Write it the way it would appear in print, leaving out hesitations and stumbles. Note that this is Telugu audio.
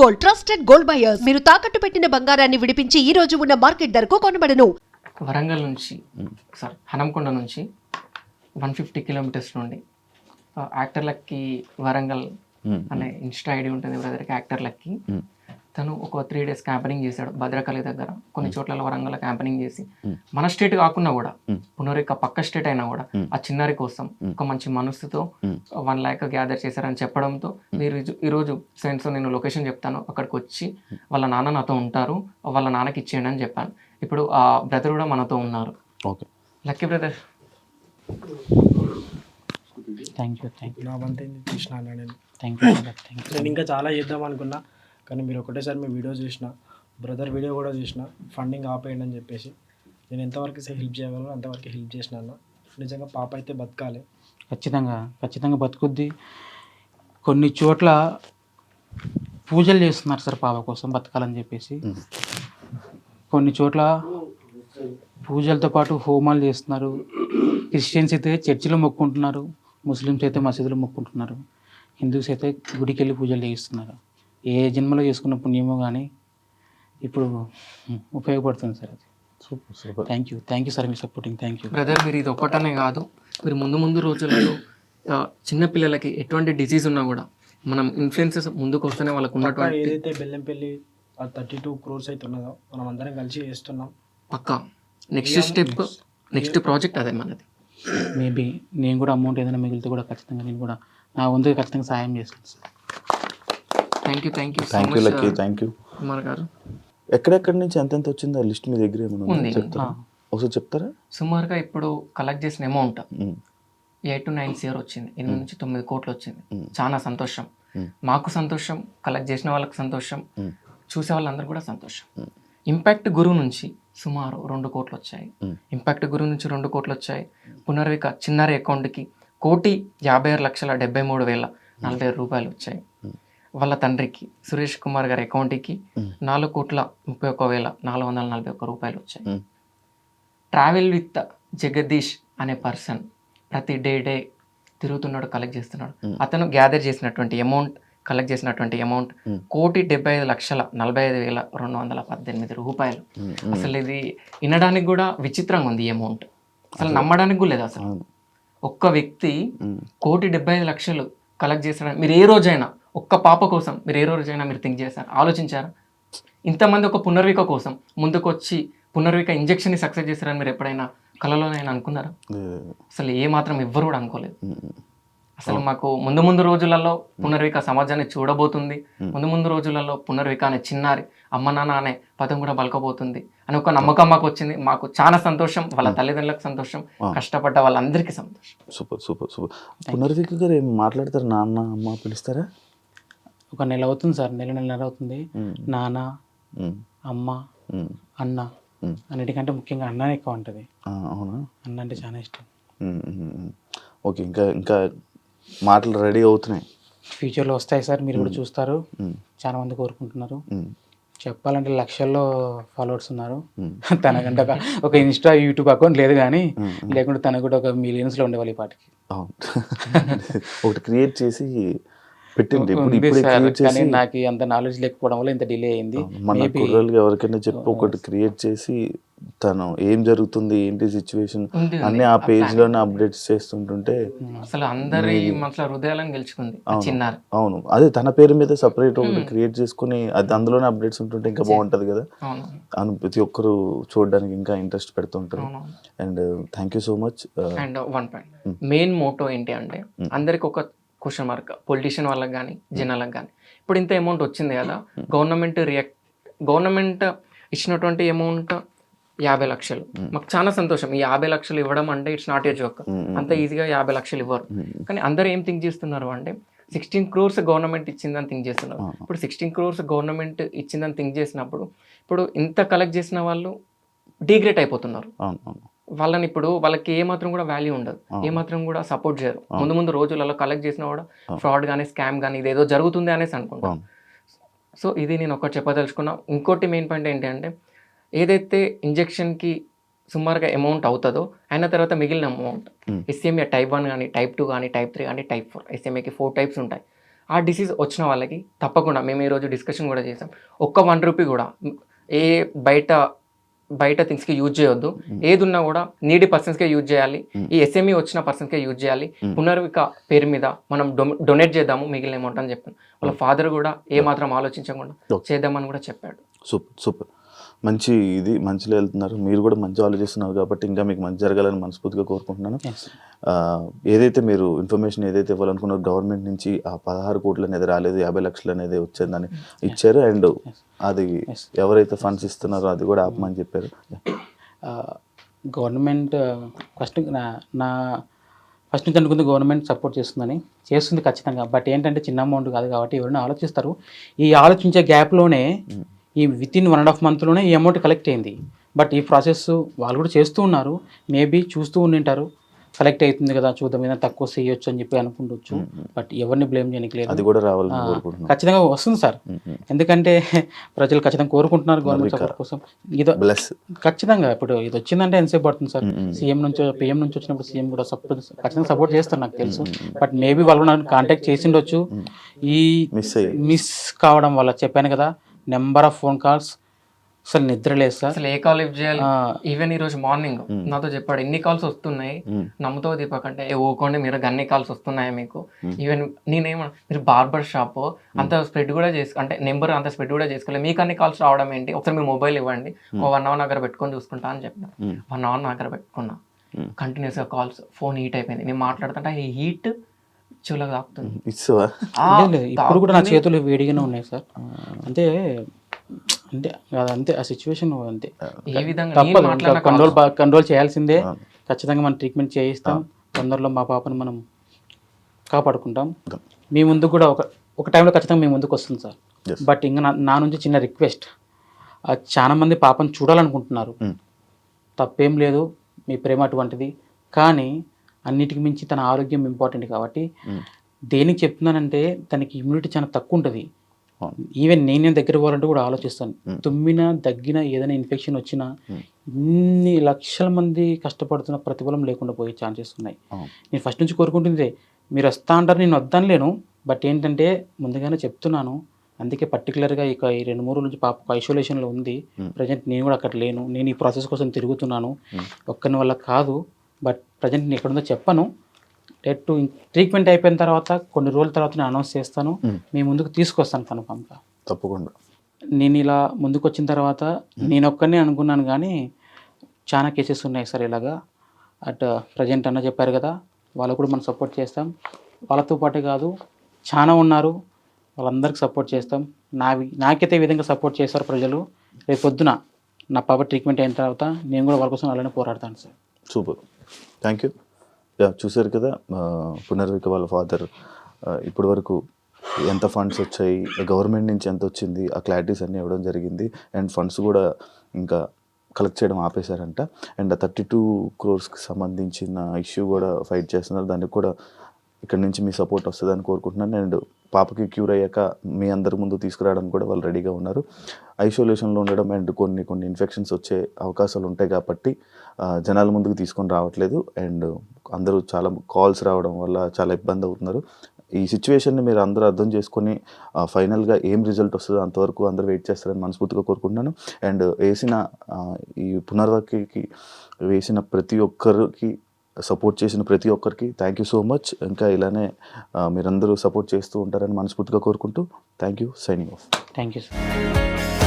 Gold, trusted gold buyers. మీరు తాకట్టు పెట్టిన బంగారాన్ని విడిపించి ఈ రోజు ఉన్న మార్కెట్ ధరకు కొనబడను. వరంగల్ నుంచి హనంకొండ నుంచి 150 కిలోమీటర్స్ నుండి యాక్టర్ లక్కీ వరంగల్ అనే ఇన్స్టా ఐడి ఉంటుంది బ్రదర్కి. యాక్టర్ లక్కీ తను ఒక 3 days క్యాంపెనింగ్ చేశాడు భద్రకాళి దగ్గర. కొన్ని చోట్ల వరంగల్ క్యాంపెనింగ్ చేసి మన స్టేట్ కాకుండా కూడా పునరిక పక్క స్టేట్ అయినా కూడా ఆ చిన్నారి కోసం ఒక మంచి మనసుతో 1 lakh గ్యాదర్ చేశారని చెప్పడంతో మీరు ఈరోజు ఫ్రెండ్స్ నేను లొకేషన్ చెప్తాను, అక్కడికి వచ్చి వాళ్ళ నాన్న నాతో ఉంటారు, వాళ్ళ నాన్నకి ఇచ్చేయండి అని చెప్పాను. ఇప్పుడు ఆ బ్రదర్ కూడా మనతో ఉన్నారు. Lucky brother, thank you. నా వంతే చూసిన నేను థ్యాంక్ యూ. నేను ఇంకా చాలా చేద్దాం అనుకున్నా, కానీ మీరు ఒకటేసారి మీ వీడియో చూసిన, బ్రదర్ వీడియో కూడా చూసిన, ఫండింగ్ ఆపేయండి అని చెప్పేసి నేను ఎంతవరకు హెల్ప్ చేయగలను అంతవరకు హెల్ప్ చేసిన అన్న. నిజంగా పాప అయితే బతకాలి, ఖచ్చితంగా బతుకుద్ది. కొన్ని చోట్ల పూజలు చేస్తున్నారు సార్ పాప కోసం బతకాలని చెప్పేసి. కొన్ని చోట్ల పూజలతో పాటు హోమాలు చేస్తున్నారు. క్రిస్టియన్స్ అయితే చర్చిలో మొక్కుంటున్నారు, ముస్లిమ్స్ అయితే మసీదులో మొక్కుంటున్నారు, హిందూస్ అయితే గుడికి వెళ్ళి పూజలు చేయిస్తున్నారు. ఏ జన్మలో చేసుకున్న పుణ్యమో కానీ ఇప్పుడు ఉపయోగపడుతుంది సార్ అది. Super. Thank you sir me supporting. Thank you brother. మీరు ఇది ఒక్కటనే కాదు, మీరు ముందు రోజులలో చిన్నపిల్లలకి ఎటువంటి డిసీజ్ ఉన్నా కూడా మనం ఇన్ఫ్లుయెన్సెస్ ముందుకు వస్తేనే వాళ్ళకు ఉన్నటువంటి ఏదైతే బెల్లంపల్లి 32 crores అయితే ఉన్నదో మనం అందరం కలిసి చేస్తున్నాం. పక్కా నెక్స్ట్ స్టెప్, నెక్స్ట్ ప్రాజెక్ట్ అదే మనది. మేబీ నేను కూడా అమౌంట్ ఏదైనా మిగిలితే కూడా ఖచ్చితంగా నేను కూడా నా వంతుగా ఖచ్చితంగా సాయం చేస్తాను sir. Thank you lucky. Thank you Kumar గారు. ఎక్కడెక్కడి నుంచి ఎంతెంత వచ్చిందో ఆ లిస్ట్ మీ దగ్గర ఏమైనా చెప్తారా? ఒకసారి చెప్తారా? సుమారుగా ఇప్పుడు కలెక్ట్ చేసిన అమౌంట్ 8 to 9 crores వచ్చింది. 8 నుంచి 9 కోట్లు వచ్చింది. చాలా సంతోషం, మాకు సంతోషం, కలెక్ట్ చేసిన వాళ్ళకి సంతోషం, చూసే వాళ్ళందరూ కూడా సంతోషం. ఇంపాక్ట్ గురువు నుంచి సుమారు 2 కోట్లు వచ్చాయి. ఇంపాక్ట్ గురువు నుంచి 2 కోట్లు వచ్చాయి. పునర్విక చిన్నారి అకౌంట్కి 1,56,73,040 రూపాయలు వచ్చాయి. వాళ్ళ తండ్రికి సురేష్ కుమార్ గారి అకౌంట్కి 4,31,441 రూపాయలు వచ్చాయి. ట్రావెల్ విత్ జగదీష్ అనే పర్సన్ ప్రతి డే తిరుగుతున్నాడు, కలెక్ట్ చేస్తున్నాడు. అతను గ్యాదర్ చేసినటువంటి అమౌంట్, కలెక్ట్ చేసినటువంటి అమౌంట్ 1,75,45,218 రూపాయలు. అసలు ఇది వినడానికి కూడా విచిత్రంగా ఉంది. ఈ అమౌంట్ అసలు నమ్మడానికి కూడా లేదు. అసలు ఒక్క వ్యక్తి 1,75,00,000 కలెక్ట్ చేస్తాడని మీరు ఏ రోజైనా, ఒక్క పాప కోసం మీరు ఏ రోజైనా మీరు థింక్ చేశారు, ఆలోచించారా? ఇంతమంది ఒక పునర్విక కోసం ముందుకు వచ్చి పునర్విక ఇంజెక్షన్ని సక్సెస్ చేశారని మీరు ఎప్పుడైనా కళలోనైనా అనుకున్నారా? అసలు ఏ మాత్రం ఎవ్వరు కూడా అనుకోలేదు. అసలు మాకు ముందు రోజులలో పునర్విక సమాజాన్ని చూడబోతుంది, ముందు రోజులలో పునర్విక అనే చిన్నారి అమ్మ నాన్న అనే పదం కూడా పలకబోతుంది అని ఒక నమ్మకం మాకు వచ్చింది. మాకు చాలా సంతోషం, వాళ్ళ తల్లిదండ్రులకు సంతోషం, కష్టపడ్డ వాళ్ళందరికీ సంతోషం. సూపర్. పునర్విక గారు ఏం మాట్లాడతారు? నాన్న అమ్మ పిలుస్తారా? ఒక నెల అవుతుంది సార్, నెల అవుతుంది. నాన్న, అమ్మ, అన్న అన్నిటికంటే ముఖ్యంగా అన్ననే ఎక్కువ ఉంటుంది. అవునా? అన్న అంటే చాలా ఇష్టం. ఓకే, ఇంకా మాటలు రెడీ అవుతున్నాయి, ఫ్యూచర్లో వస్తాయి సార్, మీరు కూడా చూస్తారు. చాలా మంది కోరుకుంటున్నారు. చెప్పాలంటే లక్షల్లో ఫాలోవర్స్ ఉన్నారు. తనకంటే ఒక ఇన్స్టా యూట్యూబ్ అకౌంట్ లేదు, కానీ లేకుంటే తనకు కూడా ఒక మిలియన్స్లో ఉండేవాళ్ళు ఈ పాటికి. ఒకటి క్రియేట్ చేసి పెట్టింది. కానీ నాకు అంత నాలెడ్జ్ లేకపోవడం వల్ల ఇంత డిలే అయింది. మన కుర్రలు ఎవరికైనా చెప్పి ఒకటి క్రియేట్ చేసి తను ఏం జరుగుతుంది, ఏంటి సిచ్యువేషన్ అన్ని ఆ పేజ్ లోనే అప్డేట్స్ చేస్తుంటుంటే అసలు అందరి మనసులో హృదయాలను గెలుచుకుంది చిన్నారి. అవును, అదే తన పేరు మీద సపరేట్ ఒకటి క్రియేట్ చేసుకుని అది అందులోనే అప్డేట్స్ ఉంటుంటే ఇంకా బాగుంటది కదా. ప్రతి ఒక్కరు చూడడానికి ఇంకా ఇంట్రెస్ట్ పెడుతుంటారు. And thank you so much. And 1 point main motto ఏంటి అంటే, అందరికి ఒక క్వశ్చన్ మార్క్, పొలిటీషియన్ వాళ్ళకి కానీ జనాలకు కానీ. ఇప్పుడు ఇంత అమౌంట్ వచ్చింది కదా, గవర్నమెంట్ ఇచ్చినటువంటి అమౌంట్ 50 లక్షలు. మాకు చాలా సంతోషం. ఈ 50 లక్షలు ఇవ్వడం అంటే ఇట్స్ నాట్ ఏ జోక్. అంత ఈజీగా 50 లక్షలు ఇవ్వరు. కానీ అందరూ ఏం థింక్ చేస్తున్నారు అంటే 16 crores గవర్నమెంట్ ఇచ్చిందని థింక్ చేస్తున్నారు. ఇప్పుడు 16 crores గవర్నమెంట్ ఇచ్చిందని థింక్ చేసినప్పుడు ఇప్పుడు ఇంత కలెక్ట్ చేసిన వాళ్ళు డిగ్రేట్ అయిపోతున్నారు. వాళ్ళని ఇప్పుడు వాళ్ళకి ఏమాత్రం కూడా వాల్యూ ఉండదు, ఏమాత్రం కూడా సపోర్ట్ చేయరు. ముందు రోజులలో కలెక్ట్ చేసినా కూడా ఫ్రాడ్ కానీ స్కామ్ కానీ ఇదేదో జరుగుతుంది అనేసి అనుకుంటాం. సో ఇది నేను ఒకటి చెప్పదలుచుకున్నా. ఇంకోటి మెయిన్ పాయింట్ ఏంటి అంటే, ఏదైతే ఇంజెక్షన్కి సుమారుగా అమౌంట్ అవుతుందో అయిన తర్వాత మిగిలిన అమౌంట్ ఎస్ఎంఏ టైప్ 1 కానీ టైప్ 2 కానీ టైప్ 3 కానీ టైప్ 4 ఎస్ఎంఏకి 4 types ఉంటాయి. ఆ డిసీజ్ వచ్చిన వాళ్ళకి తప్పకుండా మేము ఈరోజు డిస్కషన్ కూడా చేసాం, ఒక్క ₹1 కూడా ఏ బయట థింగ్స్కి యూజ్ చేయొద్దు, ఏది ఉన్నా కూడా నీడీ పర్సన్స్కే యూజ్ చేయాలి, ఈ SME వచ్చిన పర్సన్స్కే యూజ్ చేయాలి, పునర్విక పేరు మీద మనం డొనేట్ చేద్దాము మిగిలిన అమౌంట్ అని చెప్పాను. వాళ్ళ ఫాదర్ కూడా ఏమాత్రం ఆలోచించకుండా చేద్దామని కూడా చెప్పాడు. సూపర్ మంచిలో వెళ్తున్నారు, మీరు కూడా మంచి ఆలోచిస్తున్నారు కాబట్టి ఇంకా మీకు మంచి జరగాలని మనస్ఫూర్తిగా కోరుకుంటున్నాను. ఏదైతే మీరు ఇన్ఫర్మేషన్ ఏదైతే ఇవ్వాలనుకున్నారో గవర్నమెంట్ నుంచి ఆ 16 కోట్లు అనేది రాలేదు, 50 లక్షలు అనేది వచ్చేదని ఇచ్చారు. అండ్ అది ఎవరైతే ఫండ్స్ ఇస్తున్నారో అది కూడా ఆపమని చెప్పారు. గవర్నమెంట్ ఫస్ట్ నుంచి అనుకుంది గవర్నమెంట్ సపోర్ట్ చేస్తుంది ఖచ్చితంగా. బట్ ఏంటంటే చిన్న అమౌంట్ కాదు కాబట్టి ఎవరైనా ఆలోచిస్తారు. ఈ ఆలోచించే గ్యాప్లోనే ఈ వితిన్ 1.5 monthలోనే ఈ అమౌంట్ కలెక్ట్ అయింది. బట్ ఈ ప్రాసెస్ వాళ్ళు కూడా చేస్తూ ఉన్నారు, మేబీ చూస్తూ ఉండింటారు, కలెక్ట్ అవుతుంది కదా చూద్దాం ఏదైనా తక్కువ చేయొచ్చు అని చెప్పి అనుకుంటొచ్చు. బట్ ఎవరిని బ్లేమ్ చేయడానికి లేదు, అది కూడా రావాలని కోరుకుంటున్నాను. ఖచ్చితంగా వస్తుంది సార్, ఎందుకంటే ప్రజలు ఖచ్చితంగా కోరుకుంటున్నారు గవర్నమెంట్ సపోర్ట్ కోసం. ఇదో ఖచ్చితంగా ఇప్పుడు ఇది వచ్చిందంటే ఎంతసేపు పడుతుంది సార్, PM నుంచి వచ్చినప్పుడు సీఎం కూడా ఖచ్చితంగా సపోర్ట్ చేస్తారు నాకు తెలుసు. బట్ మేబీ వాళ్ళు నన్ను కాంటాక్ట్ చేసిండొచ్చు, ఈ మిస్ కావడం వల్ల చెప్పాను కదా నెంబర్ ఆఫ్ ఫోన్ కాల్స్, అసలు నిద్ర లేదు సార్, అసలు ఏ కాల్ లిఫ్ట్ చేయాలి. ఈవెన్ ఈ రోజు మార్నింగ్ నాతో చెప్పాడు ఎన్ని కాల్స్ వస్తున్నాయి, నమ్ముతావు దీపక్ అంటే ఊకోండి మీరు అన్ని కాల్స్ వస్తున్నాయి మీకు. ఈవెన్ నేనేమన్నా మీరు బార్బర్ షాప్ అంత స్ప్రెడ్ కూడా అంటే నెంబర్ అంత స్ప్రెడ్ కూడా చేసుకోలేదు, మీకు అన్ని కాల్స్ రావడం ఏంటి, ఒకసారి మీ మొబైల్ ఇవ్వండి 1 hour దగ్గర పెట్టుకొని చూసుకుంటా అని చెప్పిన. 1 hour దగ్గర పెట్టుకున్నా, కంటిన్యూస్ గా కాల్స్, ఫోన్ హీట్ అయిపోయింది. నేను మాట్లాడుతుంటే ఈ హీట్ చెవులకు తాకుతుంది. ఇప్పుడు కూడా నా చేతులు వేడిగానే ఉన్నాయి సార్, అంటే ఆ సిచ్యువేషన్ అంతే, తప్పదు, కంట్రోల్ చేయాల్సిందే. ఖచ్చితంగా మనం ట్రీట్మెంట్ చేయిస్తాం, తొందరలో మా పాపను మనం కాపాడుకుంటాం. మీ ముందు కూడా ఒక టైంలో ఖచ్చితంగా మీ ముందుకు వస్తుంది సార్. బట్ ఇంకా నా నుంచి చిన్న రిక్వెస్ట్, చాలా మంది పాపను చూడాలనుకుంటున్నారు, తప్పేం లేదు, మీ ప్రేమ అటువంటిది. కానీ అన్నిటికి మించి తన ఆరోగ్యం ఇంపార్టెంట్ కాబట్టి దేనికి చెప్తున్నానంటే తనకి ఇమ్యూనిటీ చాలా తక్కువ ఉంటుంది. ఈవెన్ నేను దగ్గర పోవాలంటే కూడా ఆలోచిస్తాను, తుమ్మినా దగ్గిన ఏదైనా ఇన్ఫెక్షన్ వచ్చినా ఇన్ని లక్షల మంది కష్టపడుతున్న ప్రతిఫలం లేకుండా పోయే ఛాన్సెస్ ఉన్నాయి. నేను ఫస్ట్ నుంచి కోరుకుంటుంది మీరు వస్తా అంటారు, నేను వద్దాను. బట్ ఏంటంటే ముందుగానే చెప్తున్నాను, అందుకే పర్టికులర్గా ఇక ఈ 2-3 రోజుల నుంచి పాప ఐసోలేషన్లో ఉంది. ప్రజెంట్ నేను కూడా అక్కడ లేను, నేను ఈ ప్రాసెస్ కోసం తిరుగుతున్నాను, ఒక్కని వల్ల కాదు. బట్ ప్రజెంట్ నేను ఎక్కడుందో చెప్పను, ట్రీట్మెంట్ అయిపోయిన తర్వాత కొన్ని రోజుల తర్వాత నేను అనౌన్స్ చేస్తాను, మీ ముందుకు తీసుకొస్తాను కన్ఫామ్గా, తప్పకుండా. నేను ఇలా ముందుకు వచ్చిన తర్వాత నేను ఒక్కనే అనుకున్నాను, కానీ చాలా కేసెస్ ఉన్నాయి సార్ ఇలాగా. ప్రజెంట్ అన్న చెప్పారు కదా, వాళ్ళకు కూడా మనం సపోర్ట్ చేస్తాం. వాళ్ళతో పాటే కాదు చాలా ఉన్నారు, వాళ్ళందరికీ సపోర్ట్ చేస్తాం. నాకైతే ఈ విధంగా సపోర్ట్ చేస్తారు ప్రజలు. రేపు పొద్దున నా పాప ట్రీట్మెంట్ అయిన తర్వాత నేను కూడా వాళ్ళ కోసం అలానే పోరాడతాను సార్. Super, thank you. చూసారు కదా పునర్విక వాళ్ళ ఫాదర్ ఇప్పటి వరకు ఎంత ఫండ్స్ వచ్చాయి, గవర్నమెంట్ నుంచి ఎంత వచ్చింది, ఆ క్లారిటీస్ అన్నీ ఇవ్వడం జరిగింది. అండ్ ఫండ్స్ కూడా ఇంకా కలెక్ట్ చేయడం ఆపేశారంట. అండ్ 32 crores సంబంధించిన ఇష్యూ కూడా ఫైట్ చేస్తున్నారు, దానికి కూడా ఇక్కడ నుంచి మీ సపోర్ట్ వస్తుందని కోరుకుంటున్నాను. అండ్ పాపకి క్యూర్ అయ్యాక మీ అందరి ముందు తీసుకురావడానికి కూడా వాళ్ళు రెడీగా ఉన్నారు. ఐసోలేషన్లో ఉండడం అండ్ కొన్ని ఇన్ఫెక్షన్స్ వచ్చే అవకాశాలు ఉంటాయి కాబట్టి జనాల ముందుకు తీసుకొని రావట్లేదు. అండ్ అందరూ చాలా కాల్స్ రావడం వల్ల చాలా ఇబ్బంది అవుతున్నారు. ఈ సిచ్యువేషన్ని మీరు అందరూ అర్థం చేసుకొని ఫైనల్గా ఏం రిజల్ట్ వస్తుందో అంతవరకు అందరూ వెయిట్ చేస్తారని మనస్ఫూర్తిగా కోరుకుంటున్నాను. అండ్ ఈ పునర్వికకి వేసిన ప్రతి ఒక్కరికి, సపోర్ట్ చేసిన ప్రతి ఒక్కరికి థ్యాంక్ యూ సో మచ్. ఇంకా ఇలానే మీరందరూ సపోర్ట్ చేస్తూ ఉంటారని మనస్ఫూర్తిగా కోరుకుంటూ thank you, signing off. Thank you sir.